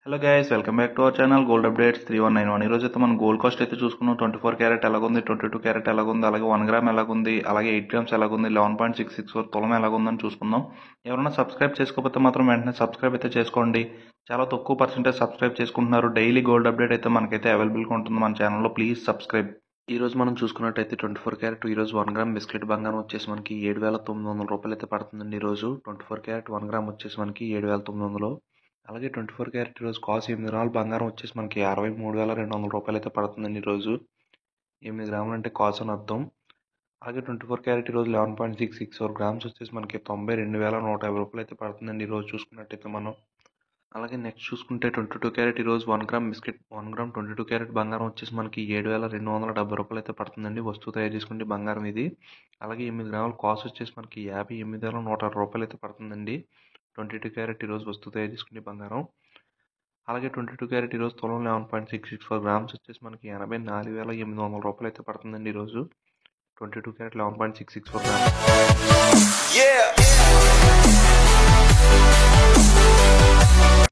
Hello guys, welcome back to our channel gold updates 3191. ఈరోజు అయితే మనం గోల్డ్ కాస్ట్ అయితే చూసుకున్నాం. 24 క్యారెట్ ఎలాగుంది, 22 క్యారెట్ ఎలాగుంది, అలాగే 1 గ్రామ్ ఎలాగుంది, అలాగే 8 గ్రామ్స్ ఎలాగుంది, 11.664 తులం ఎలాగుందని చూసుకుందాం. ఎవరైనా సబ్స్క్రైబ్ చేసుకోకపోతే మాత్రం వెంటనే సబ్స్క్రైబ్ అయితే చేసుకోండి. చాలా తక్కువ పర్సెంటేజ్ సబ్స్క్రైబ్ చేసుకుంటున్నారు. డైలీ గోల్డ్ అప్డేట్ అయితే మనకైతే అవైలబుల్గా ఉంటుంది మన ఛానల్లో. Please subscribe. ఈ రోజు మనం చూసుకున్నట్టయితే 24 క్యారెట్ ఈ రోజు 1 గ్రామ్ బిస్కెట్ బంగారం వచ్చేసి మనకి 7,900 రూపాయలు అయితే పడుతుందండి. ఈ రోజు 24 క్యారెట్ 1 గ్రామ్ వచ్చేసి మనకి 7,900. అలాగే 24 క్యారెట్ ఈరోజు కాస్ట్ 8 గ్రాముల బంగారం వచ్చేసి మనకి 63,200 రూపాయలు అయితే పడుతుందండి. ఈరోజు 8 గ్రాములు అంటే కాస్ట్ అని అర్థం. అలాగే 24 క్యారెట్ ఈరోజు 11.664 గ్రామ్స్ వచ్చేసి మనకి 92,150 రూపాయలు అయితే పడుతుందండి ఈరోజు చూసుకున్నట్టయితే మనం. అలాగే నెక్స్ట్ చూసుకుంటే 22 క్యారెట్ ఈరోజు 1 గ్రామ్ బిస్కెట్ 1 గ్రామ్ 22 క్యారెట్ బంగారం వచ్చేసి మనకి 7,270 రూపాయలు అయితే పడుతుందండి. వస్తువు తయారు చేసుకుంటే బంగారం ఇది. అలాగే 8 గ్రాముల కాస్ట్ వచ్చేసి మనకి 58,160 రూపాయలు అయితే పడుతుందండి. 22 క్యారెట్ ఈరోజు వస్తువు తయారు చేసుకునే బంగారం. అలాగే 22 క్యారెట్ ఈరోజు తులం 11.664 గ్రామ్స్ వచ్చేసి మనకి 84,800 రూపాయలు అయితే పడుతుందండి ఈరోజు. 22 క్యారెట్ 11.664 గ్రామ్స్.